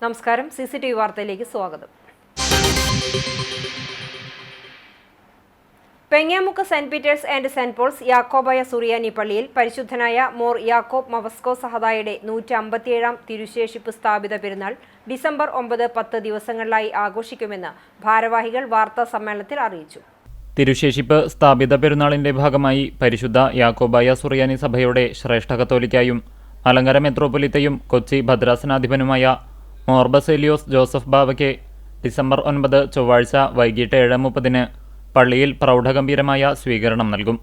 നമസ്കാരം, CCTV വാർത്തയിലേക്ക് സ്വാഗതം. Pengamuck saint Peter's and saint Paul's Yakobaya Suriyani പള്ളിയിൽ പരിശുദ്ധനായ മോർ യാക്കോബ് മവസ്കോ സഹദായുടെ 157-ാം തിരുശേഷിപ്പ് സ്ഥാപിത പെരുന്നാൾ ഡിസംബർ 9-10 ദിവസങ്ങളിലായി ആഘോഷിക്കുമെന്ന് ഭാരവാഹികൾ വാർത്താ സമ്മേളനത്തിൽ അറിയിച്ചു. തിരുശേഷിപ്പ് സ്ഥാപിത പെരുന്നാളിന്റെ ഭാഗമായി പരിശുദ്ധ യാക്കോബായ സുറിയാനി സഭയുടെ ശ്രേഷ്ഠ കത്തോലിക്കായും മലങ്കര മെത്രോപൊലിത്തയും കൊച്ചി ഭദ്രാസനാധിപനുമായ മോർ ബസേലിയോസ് ജോസഫ് ബാവയ്ക്ക് ഡിസംബർ 9 ചൊവ്വാഴ്ച വൈകിട്ട് 7:30 പള്ളിയിൽ പ്രൗഢഗംഭീരമായ സ്വീകരണം നൽകും.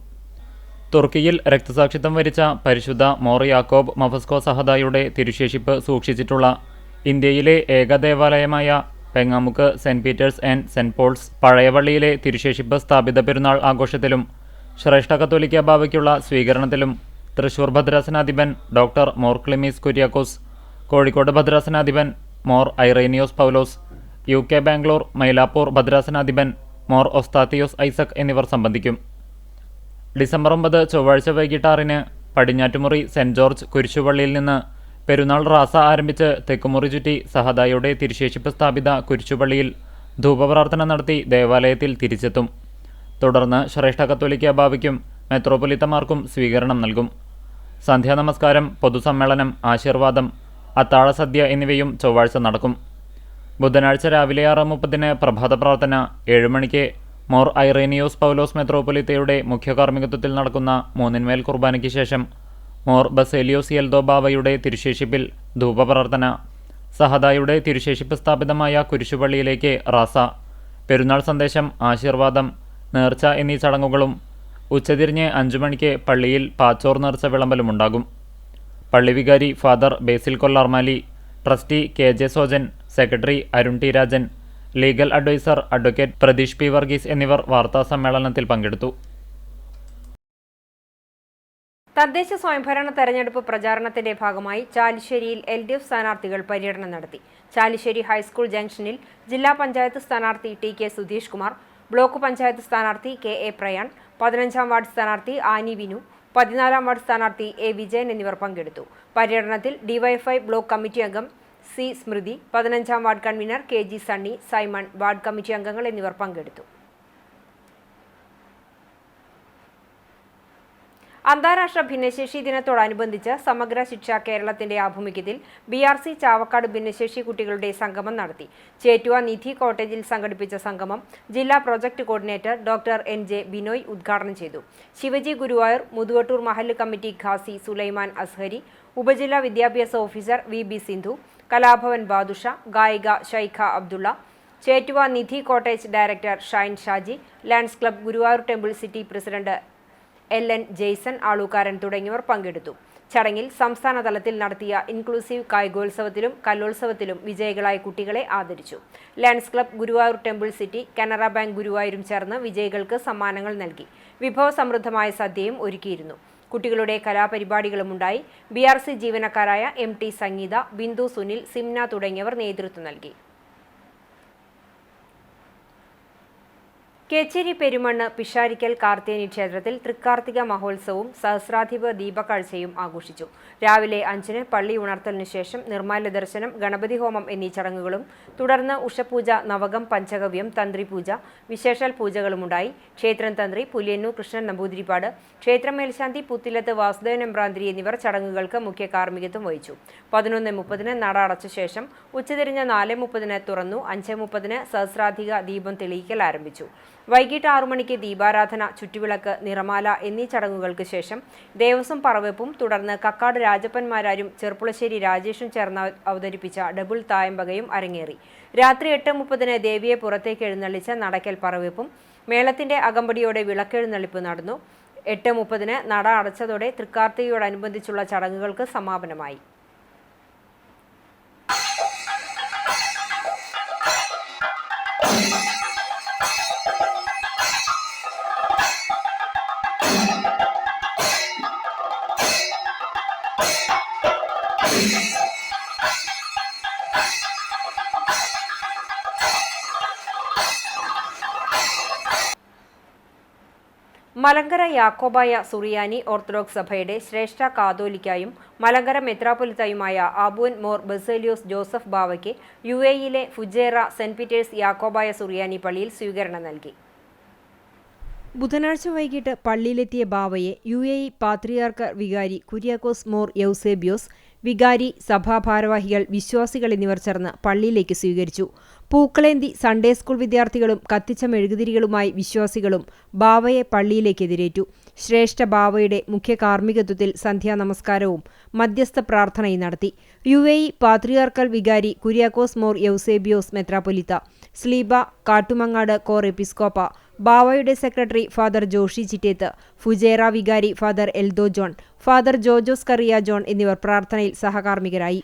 തുർക്കിയിൽ രക്തസാക്ഷിത്വം വരിച്ച പരിശുദ്ധ മോർ യാക്കോബ് മവസ്കോ സഹദായുടെ തിരുശേഷിപ്പ് സൂക്ഷിച്ചിട്ടുള്ള ഇന്ത്യയിലെ ഏക ദേവാലയമായ Pengamuck saint Peter's and saint Paul's പഴയ പള്ളിയിലെ തിരുശേഷിപ്പ് സ്ഥാപിത പെരുന്നാൾ ആഘോഷത്തിലും ശ്രേഷ്ഠ കത്തോലിക്ക ബാവയ്ക്കുള്ള സ്വീകരണത്തിലും തൃശൂർ ഭദ്രാസനാധിപൻ ഡോക്ടർ മോർ ക്ലിമീസ് കുര്യാക്കോസ്, കോഴിക്കോട് ഭദ്രാസനാധിപൻ മോർ ഐറേനിയോസ് പൗലോസ്, UK ബാംഗ്ലൂർ മൈലാപ്പൂർ ഭദ്രാസനാധിപൻ മോർ ഒസ്താത്തിയോസ് ഐസക് എന്നിവർ സംബന്ധിക്കും. ഡിസംബർ 9 ചൊവ്വാഴ്ച വൈകിട്ട് 6 പടിഞ്ഞാറ്റുമുറി സെന്റ് ജോർജ് കുരിശുപള്ളിയിൽ നിന്ന് പെരുന്നാൾ റാസ ആരംഭിച്ച് തെക്കുമുറി ചുറ്റി സഹദായുടെ തിരുശേഷിപ്പ് സ്ഥാപിത കുരിശുപള്ളിയിൽ ധൂപപ്രാർത്ഥന നടത്തി ദേവാലയത്തിൽ തിരിച്ചെത്തും. തുടർന്ന് ശ്രേഷ്ഠ കത്തോലിക്ക ബാവയ്ക്കും മെത്രോപൊലിത്തമാർക്കും സ്വീകരണം നൽകും. സന്ധ്യാനമസ്കാരം, പൊതുസമ്മേളനം, ആശീർവാദം, അത്താഴ സദ്യ എന്നിവയും ചൊവ്വാഴ്ച നടക്കും. ബുധനാഴ്ച രാവിലെ 6:30 പ്രഭാത പ്രാർത്ഥന, 7 മണിക്ക് മോർ ഐറേനിയോസ് പൗലോസ് മെത്രോപൊലിത്തയുടെ മുഖ്യ കാർമ്മികത്വത്തിൽ നടക്കുന്ന മൂന്നിന്മേൽ കുർബാനയ്ക്ക് ശേഷം മോർ ബസേലിയോസ് യെൽദോ ബാവയുടെ തിരുശേഷിപ്പിൽ ധൂപപ്രാർത്ഥന, സഹദായുടെ തിരുശേഷിപ്പ് സ്ഥാപിതമായ കുരിശുപള്ളിയിലേക്ക് റാസ, പെരുന്നാൾ സന്ദേശം, ആശീർവാദം, നേർച്ച എന്നീ ചടങ്ങുകളും ഉച്ചതിരിഞ്ഞ് 5 മണിക്ക് പള്ളിയിൽ പാച്ചോർ നേർച്ച വിളമ്പലുമുണ്ടാകും. പള്ളി വികാരി father Basil Kollarmali, trustee KJ Sojan, secretary Arun T Rajan, legal adviser advocate Pratheesh P Varghese എന്നിവർ വാർത്താ സമ്മേളനത്തിൽ പങ്കെടുത്തു. തദ്ദേശ സ്വയംഭരണ തെരഞ്ഞെടുപ്പ് പ്രചാരണത്തിന്റെ ഭാഗമായി ചാലിശ്ശേരിയിൽ LDF സ്ഥാനാർത്ഥികൾ പര്യടനം നടത്തി. ചാലിശ്ശേരി ഹൈസ്കൂൾ ജംഗ്ഷനിൽ ജില്ലാ പഞ്ചായത്ത് സ്ഥാനാർത്ഥി TK സുധീഷ് കുമാർ, ബ്ലോക്ക് പഞ്ചായത്ത് സ്ഥാനാർത്ഥി KA പ്രയാൺ, 15-ാം വാർഡ് സ്ഥാനാർത്ഥി ആനി വിനു, 14-ാം വാർഡ് സ്ഥാനാർത്ഥി A വിജയൻ എന്നിവർ പങ്കെടുത്തു. പര്യടനത്തിൽ DYFI ബ്ലോക്ക് കമ്മിറ്റി അംഗം C സ്മൃതി, 15-ാം ward convener KG Sunny, Simon, ward committee അംഗങ്ങൾ എന്നിവർ പങ്കെടുത്തു. അന്താരാഷ്ട്ര ഭിന്നശേഷി ദിനത്തോടനുബന്ധിച്ച് സമഗ്ര ശിക്ഷ കേരളത്തിന്റെ ആഭിമുഖ്യത്തിൽ BRC ചാവക്കാട് ഭിന്നശേഷി കുട്ടികളുടെ സംഗമം നടത്തി. ചേറ്റുവ നിധി കോട്ടേജിൽ സംഘടിപ്പിച്ച സംഗമം ജില്ലാ project coordinator doctor NJ Binoy ഉദ്ഘാടനം ചെയ്തു. ശിവജി ഗുരുവായൂർ, മുതുവട്ടൂർ മഹല്ല് കമ്മിറ്റി ഖാസി സുലൈമാൻ അസ്ഹരി, ഉപജില്ലാ വിദ്യാഭ്യാസ ഓഫീസർ VB സിന്ധു, കലാഭവൻ ബാദുഷ, ഗായിക Shaikha Abdulla, Chettuva Nidhi cottage director Shine Shaji, Lions club Guruvayur temple city president LN Jaison Aalukkaran തുടങ്ങിയവർ പങ്കെടുത്തു. ചടങ്ങിൽ സംസ്ഥാന തലത്തിൽ നടത്തിയ ഇൻക്ലൂസീവ് കായികോത്സവത്തിലും കലോത്സവത്തിലും വിജയികളായ കുട്ടികളെ ആദരിച്ചു. Lions club Guruvayur temple city, Canara bank ഗുരുവായൂരും ചേർന്ന് വിജയികൾക്ക് സമ്മാനങ്ങൾ നൽകി. വിഭവസമൃദ്ധമായ സദ്യയും ഒരുക്കിയിരുന്നു. കുട്ടികളുടെ കലാപരിപാടികളുമുണ്ടായി. BRC ജീവനക്കാരായ MT സംഗീത, ബിന്ദു സുനിൽ, സിംന തുടങ്ങിയവർ നേതൃത്വം നൽകി. കേച്ചേരി പെരുമണ്ണ് പിഷാരിക്കൽ കാർത്തേനി ക്ഷേത്രത്തിൽ തൃക്കാർത്തിക മഹോത്സവവും സഹസ്രാധിപ ദീപക്കാഴ്ചയും ആഘോഷിച്ചു. രാവിലെ 5 പള്ളി ഉണർത്തലിനു ശേഷം നിർമ്മാല്യ ദർശനം, ഗണപതി ഹോമം എന്നീ ചടങ്ങുകളും തുടർന്ന് ഉഷപൂജ, നവകം, പഞ്ചഗവ്യം, തന്ത്രിപൂജ, വിശേഷാൽ പൂജകളുമുണ്ടായി. ക്ഷേത്രം തന്ത്രി പുലിയന്നൂർ കൃഷ്ണൻ നമ്പൂതിരിപ്പാട്, ക്ഷേത്രം മേൽശാന്തി പുത്തിലത്ത് വാസുദേവൻ എമ്പ്രാന്തിരി എന്നിവർ ചടങ്ങുകൾക്ക് മുഖ്യ കാർമ്മികത്വം വഹിച്ചു. 11:30 നട അടച്ച ശേഷം ഉച്ചതിരിഞ്ഞ് 4:30 തുറന്നു. 5:30 സഹസ്രാധിക ദീപം തെളിയിക്കൽ ആരംഭിച്ചു. വൈകിട്ട് 6 മണിക്ക് ദീപാരാധന, ചുറ്റുവിളക്ക്, നിറമാല എന്നീ ചടങ്ങുകൾക്ക് ശേഷം ദേവസ്വം പറവെപ്പും തുടർന്ന് കക്കാട് രാജപ്പന്മാരാരും ചെർപ്പുളശ്ശേരി രാജേഷും ചേർന്ന് അവതരിപ്പിച്ച ഡബിൾ തായമ്പകയും അരങ്ങേറി. രാത്രി 8:30 ദേവിയെ പുറത്തേക്ക് എഴുന്നള്ളിച്ച നടക്കൽ പറവെപ്പും മേളത്തിന്റെ അകമ്പടിയോടെ വിളക്കെഴുന്നള്ളിപ്പ് നടന്നു. 8:30 നട അടച്ചതോടെ തൃക്കാർത്തികയോടനുബന്ധിച്ചുള്ള ചടങ്ങുകൾക്ക് സമാപനമായി. മലങ്കര യാക്കോബായ സുറിയാനി ഓർത്തഡോക്സ് സഭയുടെ ശ്രേഷ്ഠ കാതോലിക്കായും മലങ്കര മെത്രാപ്പൊലിത്തയുമായ ആബൂൻ മോർ ബസേലിയോസ് ജോസഫ് ബാവയ്ക്ക് യുഎഇയിലെ Fujairah saint Peter's Yakobaya Suriyani പള്ളിയിൽ സ്വീകരണം നൽകി. ബുധനാഴ്ച വൈകിട്ട് പള്ളിയിലെത്തിയ ബാവയെ യുഎഇ പാത്രിയാർക്ക് വികാരി കുര്യാക്കോസ് മോർ യൗസേബിയോസ്, വികാരി, സഭാഭാരവാഹികൾ, വിശ്വാസികൾ എന്നിവർ ചേർന്ന് പള്ളിയിലേക്ക് സ്വീകരിച്ചു. പൂക്കളേന്തി സൺഡേ സ്കൂൾ വിദ്യാർത്ഥികളും കത്തിച്ച മെഴുകുതിരികളുമായി വിശ്വാസികളും ബാവയെ പള്ളിയിലേക്ക് എതിരേറ്റു. ശ്രേഷ്ഠ ബാവയുടെ മുഖ്യ കാർമ്മികത്വത്തിൽ സന്ധ്യാ നമസ്കാരവും മധ്യസ്ഥ പ്രാർത്ഥനയും നടത്തി. യുഎഇ പാത്രിയാർക്കൽ വികാരി കുര്യാക്കോസ് മോർ യൗസേബിയോസ് മെത്രാപ്പൊലിത്ത, സ്ലീബ കാട്ടുമങ്ങാട് കോർ എപ്പിസ്കോപ്പ, ബാവയുടെ secretary father Joshy Chittethu, Fujairah വികാരി father Eldho John, father Jojos Kariya John എന്നിവർ പ്രാർത്ഥനയിൽ സഹകാർമ്മികരായി.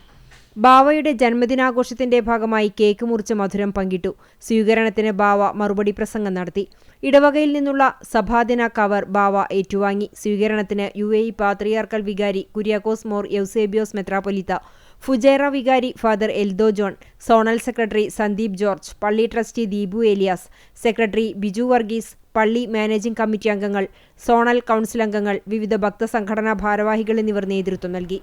ബാവയുടെ ജന്മദിനാഘോഷത്തിന്റെ ഭാഗമായി കേക്ക് മുറിച്ച് മധുരം പങ്കിട്ടു. സ്വീകരണത്തിന് ബാവ മറുപടി പ്രസംഗം നടത്തി. ഇടവകയിൽ നിന്നുള്ള സഭാദിന കവർ ബാവ ഏറ്റുവാങ്ങി. സ്വീകരണത്തിന് യുഎഇ പാത്രിയാർക്കൽ വികാരി കുര്യാക്കോസ് മോർ യൗസേബിയോസ് മെത്രാപ്പൊലിത്ത, ഫുജേറ വികാരി father Eldho John, zonal secretary Sandeep George, പള്ളി ട്രസ്റ്റി ദീപു ഏലിയാസ്, സെക്രട്ടറി ബിജു വർഗീസ്, പള്ളി മാനേജിംഗ് കമ്മിറ്റി അംഗങ്ങൾ, സോണൽ കൗൺസിൽ അംഗങ്ങൾ, വിവിധ ഭക്തസംഘടനാ ഭാരവാഹികൾ എന്നിവർ നേതൃത്വം നൽകി.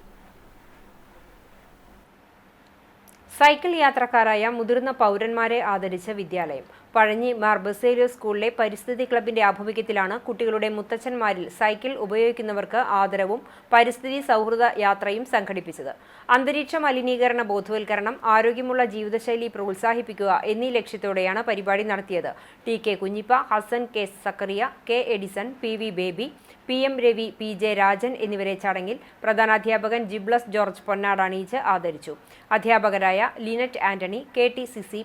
സൈക്കിൾ യാത്രക്കാരായ മുതിർന്ന പൗരന്മാരെ ആദരിച്ച വിദ്യാലയം. പഴഞ്ഞി മാർ ബസേലിയോസ് സ്കൂളിലെ പരിസ്ഥിതി ക്ലബിന്റെ ആഭിമുഖ്യത്തിലാണ് കുട്ടികളുടെ മുത്തച്ഛന്മാരിൽ സൈക്കിൾ ഉപയോഗിക്കുന്നവർക്ക് ആദരവും പരിസ്ഥിതി സൗഹൃദ യാത്രയും സംഘടിപ്പിച്ചത്. അന്തരീക്ഷ മലിനീകരണ ബോധവൽക്കരണം, ആരോഗ്യമുള്ള ജീവിതശൈലി പ്രോത്സാഹിപ്പിക്കുക എന്നീ ലക്ഷ്യത്തോടെയാണ് പരിപാടി നടത്തിയത്. T K Kunhippa, Hassan K Zakaria, K Edison, P V Baby, P M Ravi, P J Rajan എന്നിവരെ ചടങ്ങിൽ പ്രധാനാധ്യാപകൻ ജിബ്ലസ് ജോർജ് പൊന്നാട് അണിയിച്ച് ആദരിച്ചു. അധ്യാപകരായ Linet Antony, K T Cissy,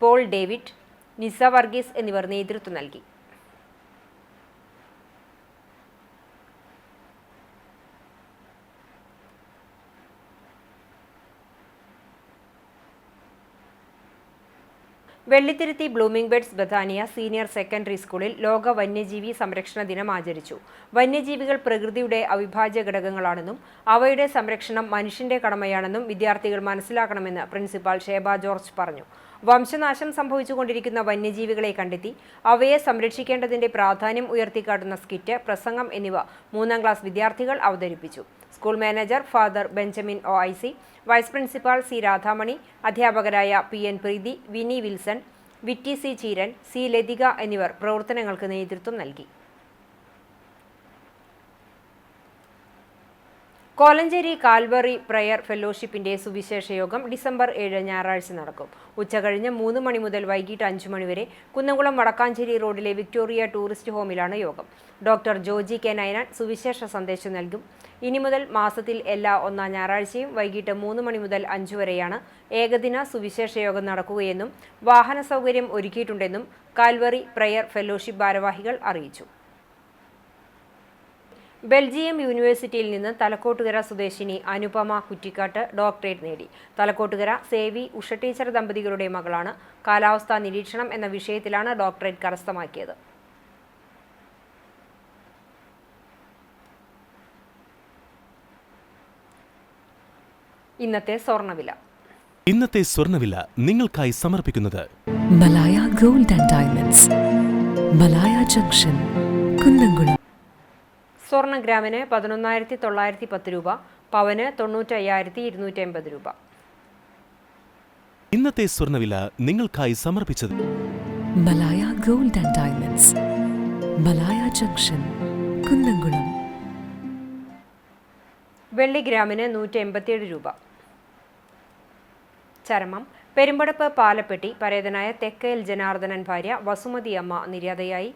Paul David, Nisa Varghese എന്നിവർ നേതൃത്വം നൽകി. Vellithiruthi blooming birds Bethania senior secondary സ്കൂളിൽ ലോക വന്യജീവി സംരക്ഷണ ദിനം ആചരിച്ചു. വന്യജീവികൾ പ്രകൃതിയുടെ അവിഭാജ്യ ഘടകങ്ങളാണെന്നും അവയുടെ സംരക്ഷണം മനുഷ്യന്റെ കടമയാണെന്നും വിദ്യാർത്ഥികൾ മനസ്സിലാക്കണമെന്ന് പ്രിൻസിപ്പാൾ ഷേബ ജോർജ് പറഞ്ഞു. വംശനാശം സംഭവിച്ചുകൊണ്ടിരിക്കുന്ന വന്യജീവികളെ കണ്ടെത്തി അവയെ സംരക്ഷിക്കേണ്ടതിന്റെ പ്രാധാന്യം ഉയർത്തിക്കാട്ടുന്ന സ്കിറ്റ്, പ്രസംഗം എന്നിവ 3ാം ക്ലാസ് വിദ്യാർത്ഥികൾ അവതരിപ്പിച്ചു. School manager father Benjamin OIC, vice principal C Radhamani, അധ്യാപകരായ P N Preethi, Vini Wilson, Vitty C Cheeran, C Lathika എന്നിവർ പ്രവർത്തനങ്ങൾക്ക് നേതൃത്വം നൽകി. കോലഞ്ചേരി കാൽവറി പ്രയർ ഫെലോഷിപ്പിന്റെ സുവിശേഷ യോഗം ഡിസംബർ 7 ഞായറാഴ്ച നടക്കും. ഉച്ചകഴിഞ്ഞ് 3 മണി മുതൽ വൈകിട്ട് 5 മണി വരെ കുന്നംകുളം വടക്കാഞ്ചേരി റോഡിലെ വിക്ടോറിയ ടൂറിസ്റ്റ് ഹോമിലാണ് യോഗം. ഡോക്ടർ ജോജി കെ നയനാൻ സുവിശേഷ സന്ദേശം നൽകും. ഇനി മുതൽ മാസത്തിൽ എല്ലാ 1ാം ഞായറാഴ്ചയും വൈകിട്ട് 3 മണി മുതൽ 5 വരെയാണ് ഏകദിന സുവിശേഷ യോഗം നടക്കുകയെന്നും വാഹന സൗകര്യം ഒരുക്കിയിട്ടുണ്ടെന്നും കാൽവറി പ്രയർ ഫെലോഷിപ്പ് ഭാരവാഹികൾ അറിയിച്ചു. ബെൽജിയം യൂണിവേഴ്സിറ്റിയിൽ നിന്ന് തലക്കോട്ടുകര സ്വദേശിനി അനുപമ കുറ്റിക്കാട്ട് ഡോക്ടറേറ്റ് നേടി. തലക്കോട്ടുകര സേവി ഉഷ ടീച്ചർ ദമ്പതികളുടെ മകളാണ്. കാലാവസ്ഥാ നിരീക്ഷണം എന്ന വിഷയത്തിലാണ് ഡോക്ടറേറ്റ് കരസ്ഥമാക്കിയത്. ഇന്നത്തെ സ്വർണ്ണവില നിങ്ങൾക്കായി സമർപ്പിക്കുന്നത് Malaya gold and diamonds, Malaya junction, Kunnamkulam. സ്വർണ്ണ ഗ്രാമിന് 11,910 രൂപ, പവന് 95,280 രൂപ. ഇന്നത്തെ സ്വർണ്ണവില നിങ്ങൾക്കായി സമർപ്പിച്ചത് Malaya gold and diamonds, Malaya junction, Kunnamkulam. വെള്ളി ഗ്രാമിന് 187 രൂപ. ചരമം പെരുമ്പടപ്പ് പാലപ്പെട്ടി പരേതനായ തെക്കയിൽ ജനാർദ്ദനൻ ഭാര്യ വസുമതി അമ്മ നിര്യാതയായി.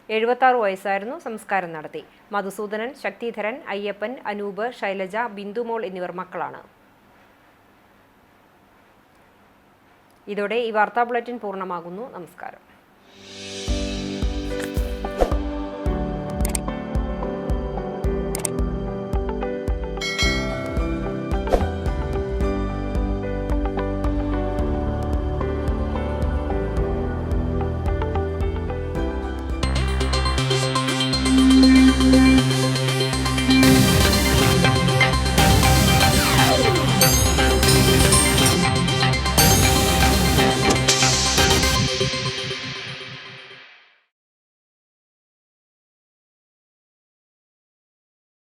76 വയസ്സായിരുന്നു. സംസ്കാരം നടത്തി. മധുസൂദനൻ, ശക്തിധരൻ, അയ്യപ്പൻ, അനൂപ്, ശൈലജ, ബിന്ദുമോൾ എന്നിവർ മക്കളാണ്. ഇതോടെ ഈ വാർത്താ ബുള്ളറ്റിൻ പൂർണ്ണമാകുന്നു. നമസ്കാരം.